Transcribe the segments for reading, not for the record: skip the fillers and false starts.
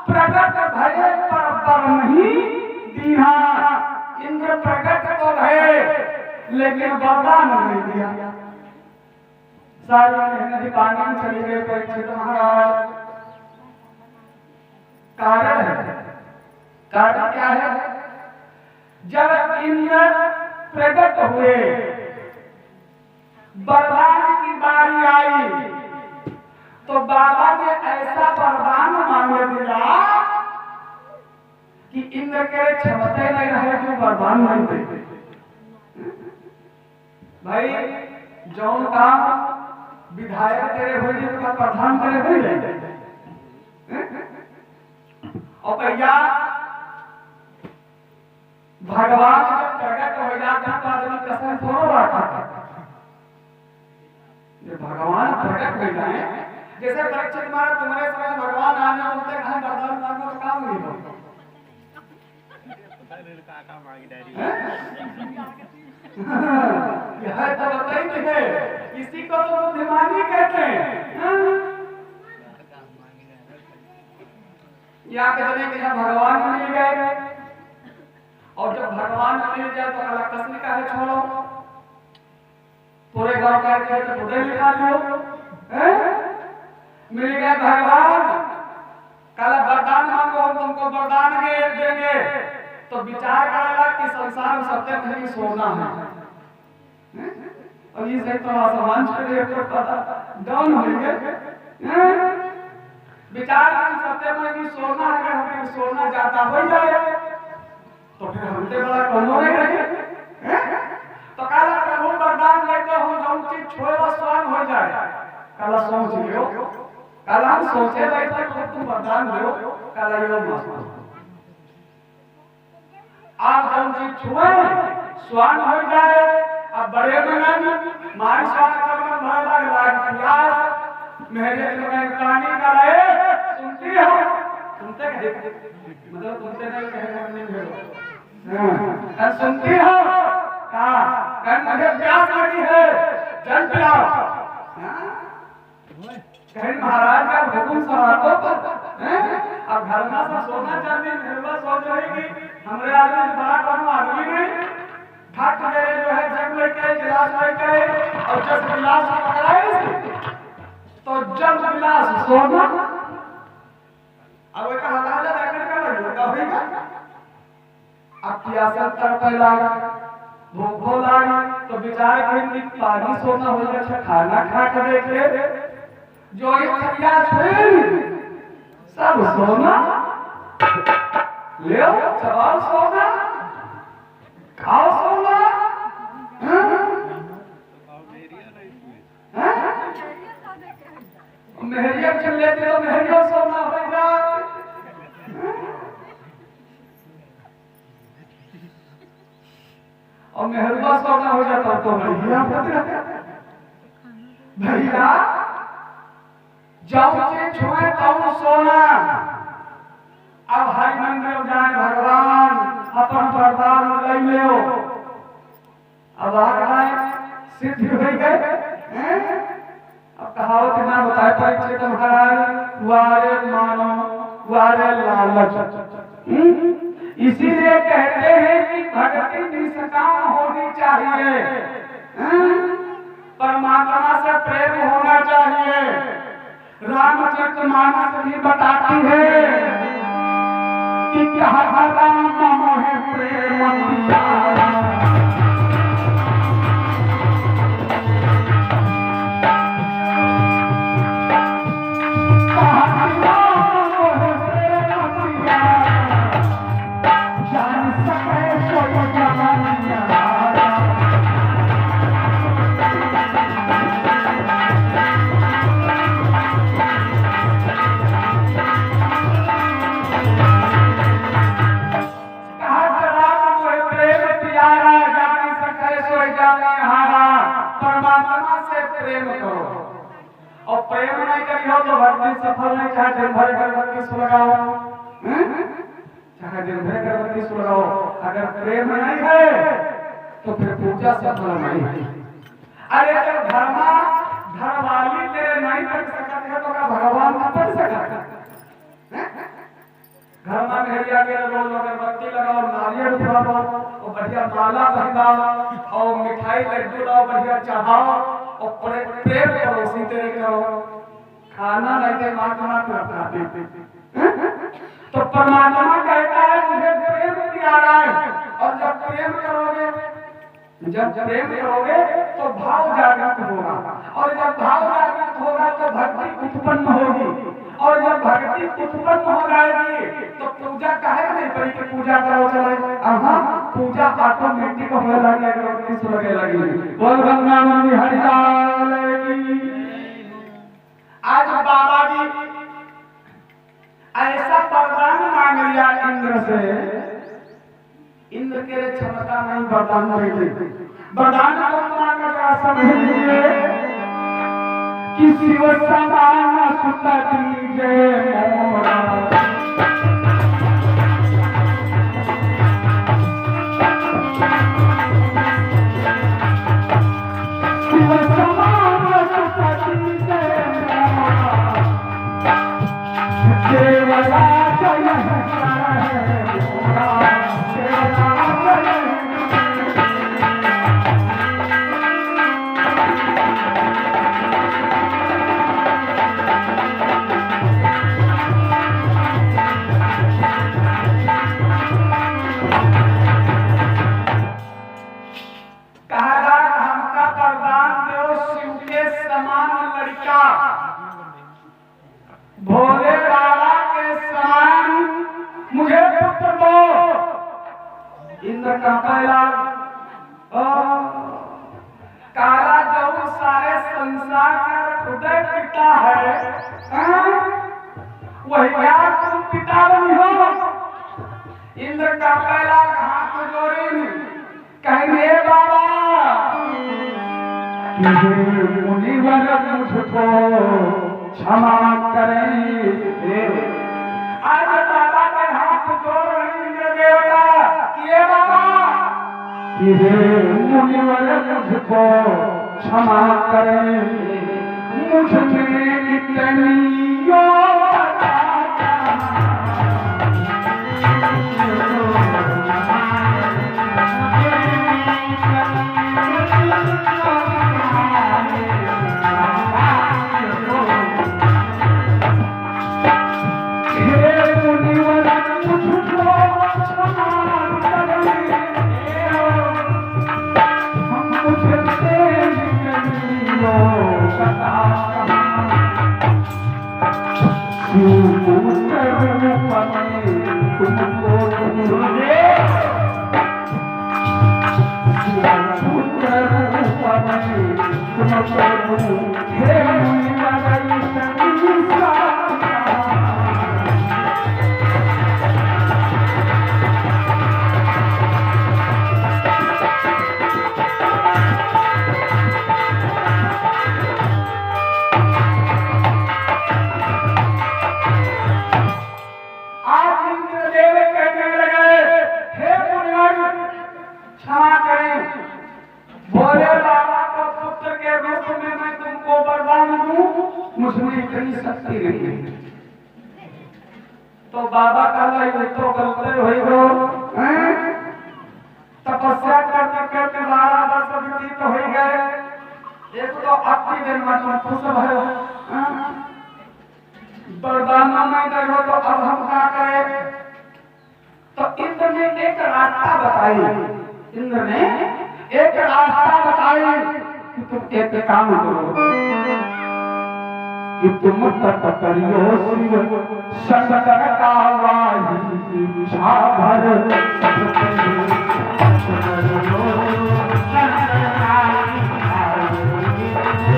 प्रगट भये पर नहीं दीना। इंद्र प्रगट तो भये लेकिन वरदान नहीं दिया। सारी मेहनत पानी में चले गए परीक्षित महाराज। कारण है, कारण क्या है? जब इंद्र प्रगट हुए, वरदान की बारी आई तो बाबा ने ऐसा वरदान मांग दिया कि इंद्र के क्षमता नहीं रहे जो वरदान नहीं दे। भाई जौन काम विधायक तेरे हुए का प्रधान तेरे हुए और भैया भगवान जब प्रकट हो जाता तो आदमी कसम थोड़ा रखा। भगवान प्रकट हो जाए, जैसे परीक्षित महाराज तुम्हारे समय भगवान आने तुमसे कहा वरदान मांगो तो काम नहीं होगा। यह तो बताइए है, इसी को तो बुद्धिमानी कहते हैं। यहाँ कहते हैं कि यहाँ भगवान मिल गए और जब भगवान मिल जाए तो कला कसने का है छोड़ो, पूरे गांव का खेत खुदे लिखा लो। मिल गए भगवान, कल वरदान मांगो हम तुमको वरदान देंगे। तो विचार करेगा कि संसार में सबसे पहले सोना है। और ये सही तो समाज के लिए तो पता डाउन हो गए। विचार कर सबसे पहले सोना है, अगर हमें सोना जाता हो जाए तो फिर हमसे बड़ा कौन नहीं रहे। तो कल प्रभु वरदान देते हम जो चीज छोड़ो स्वान हो जाए। कल सोच लियो, कल हम सोचे बैठे तो तुम वरदान दो, कल यो मत आप जब चीज छुए स्वान हो जाए। अब बड़े मन मार स्वान करना भला लाग प्यास मेरे दिल में पानी का रहे। सुनती हो, सुनते मतलब तुमसे नहीं कहने नहीं सुनती हो कहा मुझे प्यास लगी है, जल पिलाओ। कहीं महाराज का हुकुम सराहतों पर अब घर में सब सोना चांदी निर्भर सोच रहेगी। हमारे आदमी बड़ा कौन आदमी नहीं घाट मेरे जो है जग लेके गिलास लेके और जब गिलास पकड़ाए तो जब गिलास सोना अब वो कहा हालात रखने का लगता होगा। अब प्यासा कर पहला भूख लगी तो विचार करें कि पानी सोना हो जाए, खाना खा कर देखे जो इतना सब सोना ले चबाओ, सोना खाओ, सोना मेहरिया चल लेते तो मेहरिया सोना हो जाए। और मेहरुआ सोना हो जाता तो भैया जब चीज छुए तब सोना। अब हरि मंदिर जाए भगवान अपन वरदान ले लो। अब आगे सिद्ध हो गए। अब कहावत ना बताए परीक्षित महाराज वारे मानो वारे लालच। इसीलिए कहते हैं कि भक्ति निष्काम होनी चाहिए, परमात्मा से प्रेम होना चाहिए। रामचरितमानस भी बताती है कि कहा राम मोहे प्रेम प्रेम करो और प्रेम नहीं करियो तो भक्ति सफल नहीं। चाहे दिन भर अगरबत्ती सुलगाओ, चाहे दिन भर अगरबत्ती सुलगाओ, अगर प्रेम नहीं है तो फिर पूजा सफल नहीं है। अरे जब घरवाली तेरे नहीं पढ़ सकते है तो क्या भगवान का पढ़ सकता? घर में भेड़िया के रोज अगरबत्ती लगाओ, नारियल उठाओ और बढ़िया माला पहनाओ और मिठाई लड्डू लाओ बढ़िया चढ़ाओ और प्रेम करो, इसी तरह करो। खाना नहीं दे माँ खाते तो परमात्मा कहता है मुझे प्रेम प्यारा है। और जब प्रेम करोगे तो भाव जागृत होगा और जब भाव जागृत होगा तो भक्ति उत्पन्न होगी और जब भक्ति उत्पन्न हो जाएगी तो पूजा काहे नहीं पड़ी कि पूजा करो चले। पूजा ऑटोमेटिक होने लगी, अगरबत्ती सुलगने लगी। बोल गंगा मणि हरिलाल की। आज बाबा जी ऐसा वरदान मांग लिया इंद्र से, इंद्र के क्षमता नहीं वरदान नहीं थी। वरदान को मांगा समझिए कि शिव समान सुत दीजे मोरा, शिव समान सुत दीजे मोरा, देवरा जय भोले बाबा के समान मुझे पुत्र दो। इंद्र का पहला काला जो सारे संसार का हृदय पिता है, वही तुम पिता बनी हो। इंद्र का पहला हाथ जोड़ी कहेंगे बाबा मुनिवर मुझको क्षमा करें। आज बाबा के हाथ जोड़ रही इंद्र देवता किए बाबा कि मुनिवर मुझको क्षमा करें, मुझ में इतनी योग्यता मुझमें इतनी शक्ति नहीं है। तो बाबा का तो गलते हुई हो, तपस्या करते करते 12 वर्ष व्यतीत हो गए। एक तो अपनी दिन में तुम खुश भयो, वरदान नहीं हो तो अब हम क्या करें? तो इंद्र ने एक रास्ता बताई, इंद्र ने एक रास्ता बताई कि तुम एक काम करो कि तुम तप करियो शिव शंकर का वाही छाभर तुम तप करियो शिव शंकर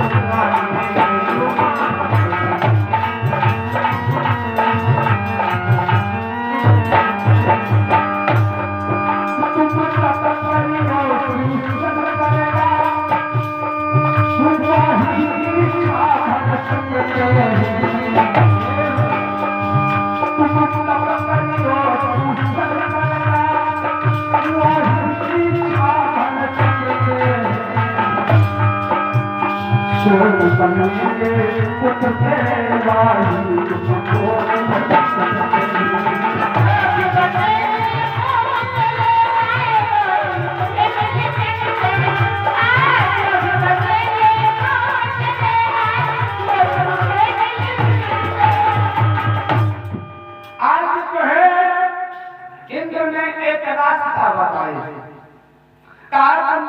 का वाही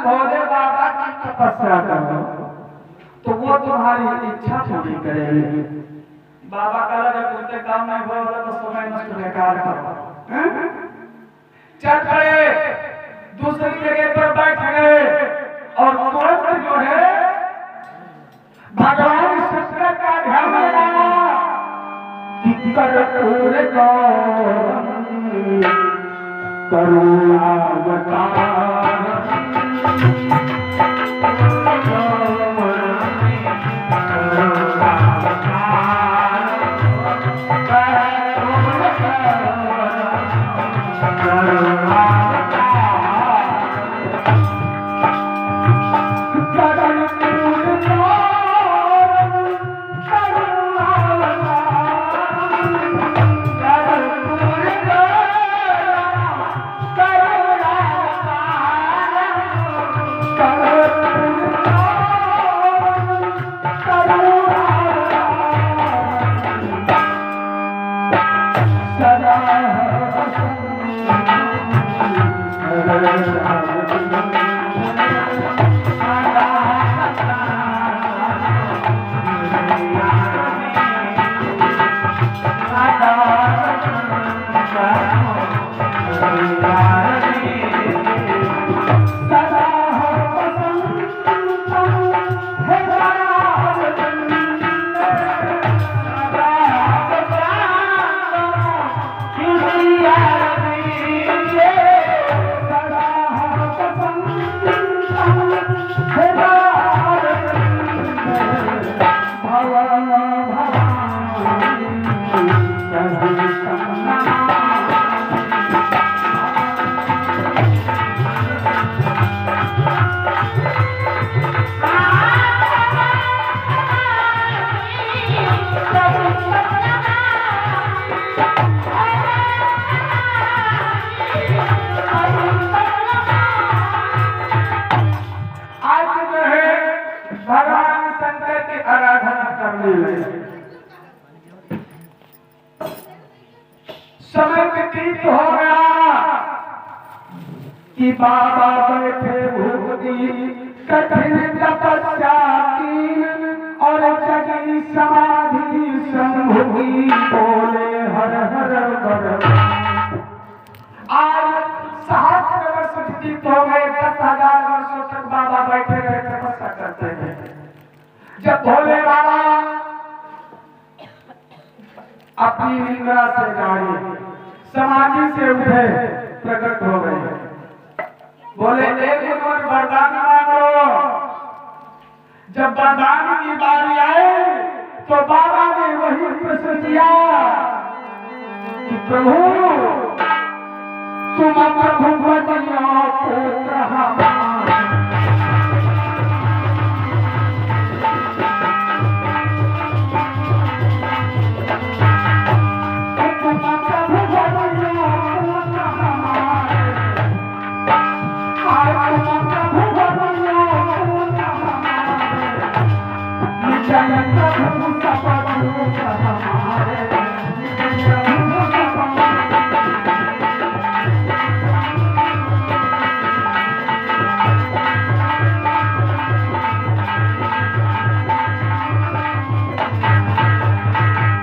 भोले बाबा की तपस्या करो तो वो तुम्हारी इच्छा पूरी करेंगे। बाबा का जब उनके काम में हो तो समय नष्ट बेकार करो। चल पड़े, दूसरी जगह पर बैठ गए और तुरंत जो है भगवान शंकर का ध्यान लगाया कि कर्पूर करुणावतार समय व्यतीत हो गया कि बाबा बैठे भूखी कठिन तपस्या की और जगी समाधि संभुगी बोले हर हर बर। आज सहस्त्र वर्ष व्यतीत हो गए, 10,000 वर्षों तक बाबा बैठे रहे तपस्या करते हैं। जब भोले बाबा अपनी निद्रा से जागे, समाधि से उठे, प्रकट हो गए, बोले एक और वरदान मांगो। जब वरदान की बारी आई तो बाबा ने वही प्रश्न किया कि प्रभु तुम प्रभु बनिया पुत्र